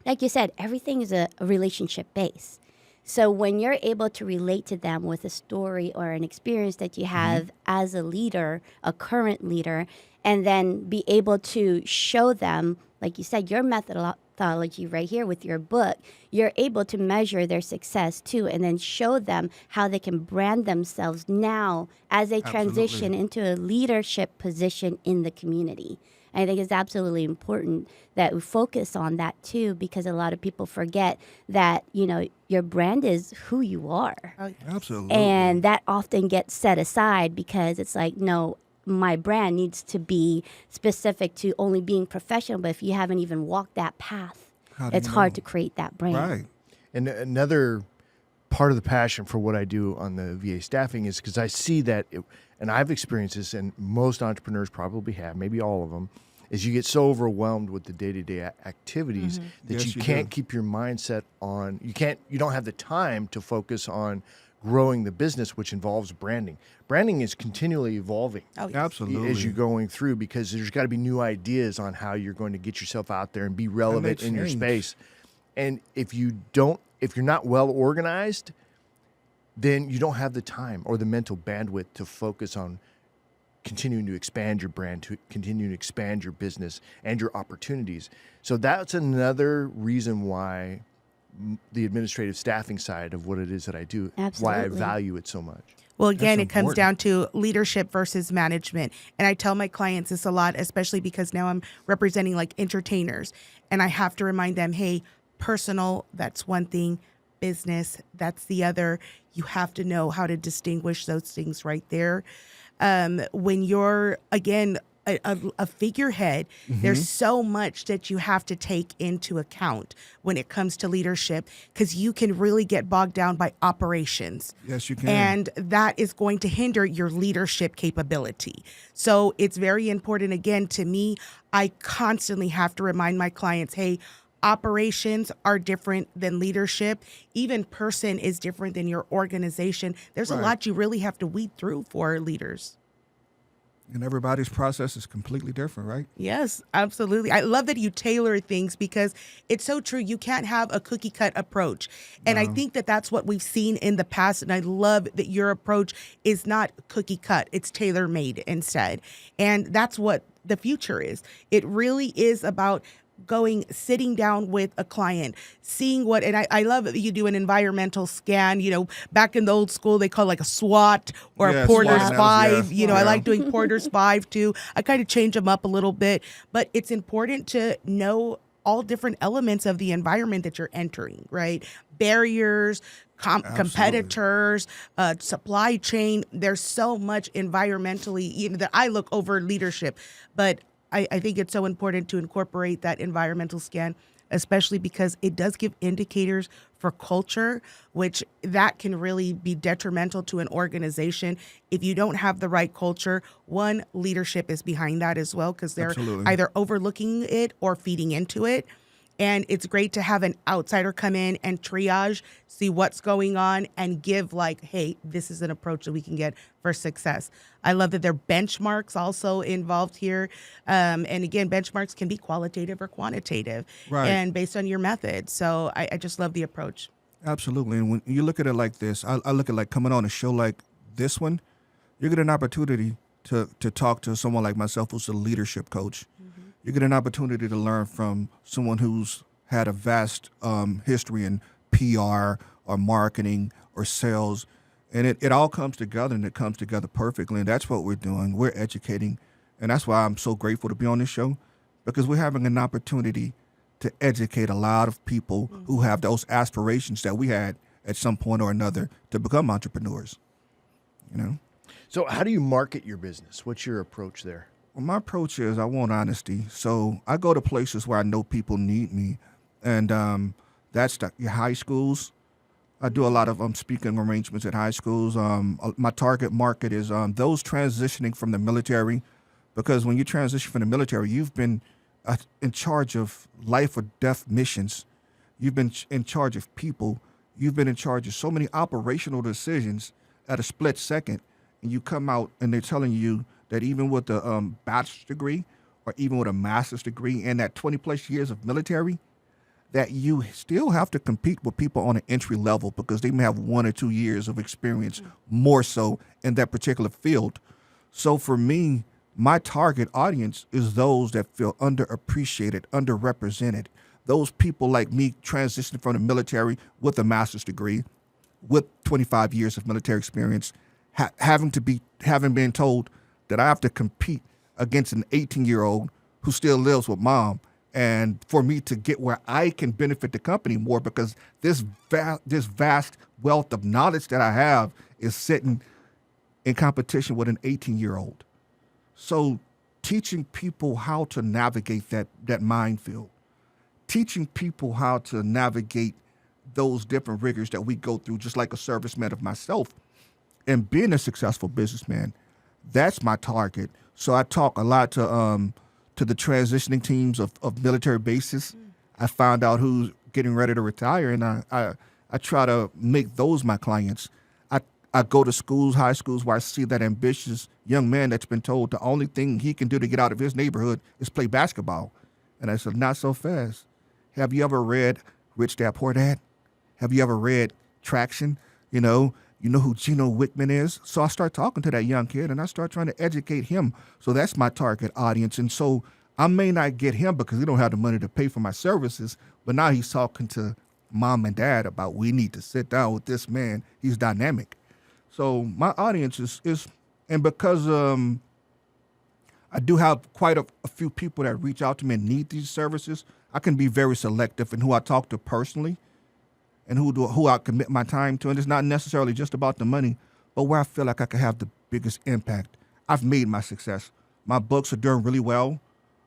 like you said, everything is a relationship base. So when you're able to relate to them with a story or an experience that you have as a leader, a current leader, and then be able to show them, like you said, your methodology right here with your book, you're able to measure their success too, and then show them how they can brand themselves now as they transition into a leadership position in the community. I think it's absolutely important that we focus on that too, because a lot of people forget that, you know, your brand is who you are. Absolutely. And that often gets set aside because it's like, no, my brand needs to be specific to only being professional. But if you haven't even walked that path, it's hard to create that brand. Right. And another part of the passion for what I do on the VA staffing is because I see that, and I've experienced this, and most entrepreneurs probably have, maybe all of them, is you get so overwhelmed with the day-to-day activities that you can't keep your mindset on, you don't have the time to focus on growing the business, which involves branding. Branding is continually evolving. Oh, yes. Absolutely. As you're going through, because there's got to be new ideas on how you're going to get yourself out there and be relevant in your space. And if you're not well organized, then you don't have the time or the mental bandwidth to focus on continuing to expand your brand, to continue to expand your business and your opportunities. So that's another reason why the administrative staffing side of what it is that I do, why I value it so much. Well, again, That's it comes important. down to leadership versus management. And I tell my clients this a lot, especially because now I'm representing like entertainers. And I have to remind them, hey, personal, that's one thing. Business, that's the other. You have to know how to distinguish those things right there. When you're, again, a figurehead, there's so much that you have to take into account when it comes to leadership, because you can really get bogged down by operations. Yes, you can. And that is going to hinder your leadership capability. So it's very important, again, to me, I constantly have to remind my clients, hey, operations are different than leadership. Even person is different than your organization. There's a lot you really have to weed through for leaders. And everybody's process is completely different, right? Yes, absolutely. I love that you tailor things because it's so true. You can't have a cookie cut approach. And I think that that's what we've seen in the past. And I love that your approach is not cookie cut, it's tailor made instead. And that's what the future is. It really is about sitting down with a client, seeing what, and I love that you do an environmental scan. Back in the old school, they call it like a SWOT or a Porter's SWOT 5. analysis, I like doing Porter's 5 too. I kind of change them up a little bit, but it's important to know all different elements of the environment that you're entering, right? Barriers, competitors, supply chain. There's so much environmentally, that I look over leadership, but I think it's so important to incorporate that environmental scan, especially because it does give indicators for culture, which that can really be detrimental to an organization. If you don't have the right culture, one, leadership is behind that as well, because they're either overlooking it or feeding into it. And it's great to have an outsider come in and triage, see what's going on, and give hey, this is an approach that we can get for success. I love that there are benchmarks also involved here. And again, benchmarks can be qualitative or quantitative, and based on your method. So I just love the approach. Absolutely. And when you look at it like this, I look at coming on a show like this one, you get an opportunity to talk to someone like myself who's a leadership coach. You get an opportunity to learn from someone who's had a vast history in PR or marketing or sales. And it all comes together, and it comes together perfectly. And that's what we're doing. We're educating. And that's why I'm so grateful to be on this show, because we're having an opportunity to educate a lot of people who have those aspirations that we had at some point or another to become entrepreneurs. So how do you market your business? What's your approach there? Well, my approach is I want honesty. So I go to places where I know people need me. And that's your high schools. I do a lot of speaking arrangements at high schools. My target market is those transitioning from the military, because when you transition from the military, you've been in charge of life or death missions. You've been in charge of people. You've been in charge of so many operational decisions at a split second. And you come out and they're telling you that even with a bachelor's degree or even with a master's degree and that 20 plus years of military, that you still have to compete with people on an entry level because they may have 1 or 2 years of experience more so in that particular field. So for me, my target audience is those that feel underappreciated, underrepresented. Those people like me transitioning from the military with a master's degree, with 25 years of military experience, having been told that I have to compete against an 18-year-old who still lives with mom, and for me to get where I can benefit the company more, because this vast wealth of knowledge that I have is sitting in competition with an 18-year-old. So teaching people how to navigate that minefield, teaching people how to navigate those different rigors that we go through, just like a serviceman of myself, and being a successful businessman, that's my target. So I talk a lot to the transitioning teams of military bases. I find out who's getting ready to retire, and I try to make those my clients. I go to schools, high schools, where I see that ambitious young man that's been told the only thing he can do to get out of his neighborhood is play basketball. And I said, not so fast. Have you ever read Rich Dad Poor Dad? Have you ever read Traction? You know who Gino Wickman is? So I start talking to that young kid, and I start trying to educate him. So that's my target audience. And so I may not get him because he don't have the money to pay for my services, but now he's talking to mom and dad about, we need to sit down with this man. He's dynamic. So my audience is and because I do have quite a few people that reach out to me and need these services, I can be very selective in who I talk to personally and who I commit my time to. And it's not necessarily just about the money, but where I feel like I can have the biggest impact. I've made my success. My books are doing really well.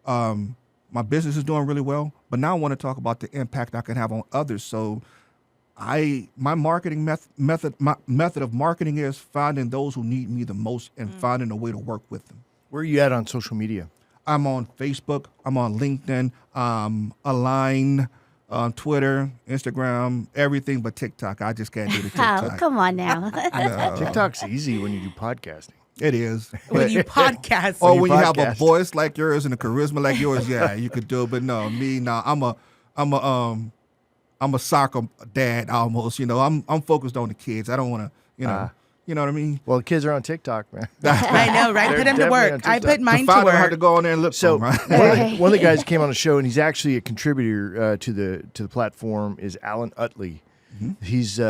My business is doing really well. But now I want to talk about the impact I can have on others. So my marketing method of marketing is finding those who need me the most and finding a way to work with them. Where are you at on social media? I'm on Facebook. I'm on LinkedIn, Align, Twitter, Instagram, everything but TikTok. I just can't do the TikTok. Oh, come on now. TikTok's easy when you do podcasting. It is. When you podcast. Or you when you have a podcast. voice like yours and a charisma like yours, yeah, you could do it. But no, me, no, I'm a soccer dad almost. You know, I'm focused on the kids. I don't want to, you know what I mean. Well, the kids are on TikTok, man. I know, right? They're Put him to definitely on work. I TikTok. put mine to Father had to work. go on there and look So for 'em, right? one of the guys came on the show, and he's actually a contributor to the platform. Is Alan Utley? He's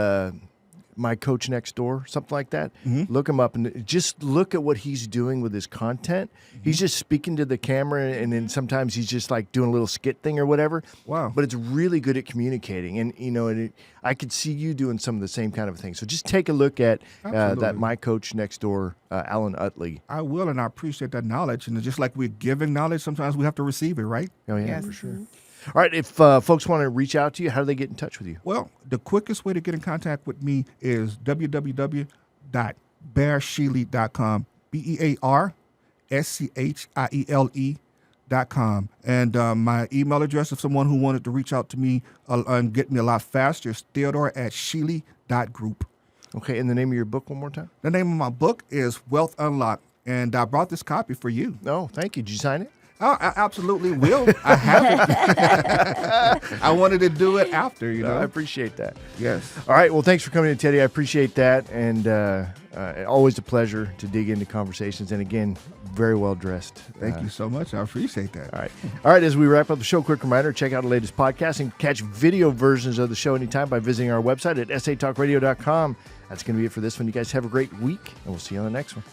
my coach next door, something like that. Look him up and just look at what he's doing with his content. He's just speaking to the camera, and then sometimes he's just like doing a little skit thing or whatever. Wow. But it's really good at communicating, and I could see you doing some of the same kind of things. So just take a look at that Absolutely. my coach next door, Alan Utley. I will, and I appreciate that knowledge. And just like we're giving knowledge, sometimes we have to receive it, right? Oh yeah, Yes. for sure. All right, if folks want to reach out to you, how do they get in touch with you? Well, the quickest way to get in contact with me is www.bearschiele.com, BEARSCHIELE.com. And my email address, if someone who wanted to reach out to me and get me a lot faster, is theodore@schiele.group. Okay, and the name of your book one more time? The name of my book is Wealth Unlocked, and I brought this copy for you. Oh, thank you. Did you sign it? Oh, I absolutely will. I have it. I wanted to do it after, you know. I appreciate that. Yes. All right, well, thanks for coming in, Teddy. I appreciate that, and always a pleasure to dig into conversations. And again, very well dressed. Thank you so much. I appreciate that. All right. As we wrap up the show, quick reminder: check out our latest podcast and catch video versions of the show anytime by visiting our website at satalkradio.com. That's going to be it for this one. You guys have a great week, and we'll see you on the next one.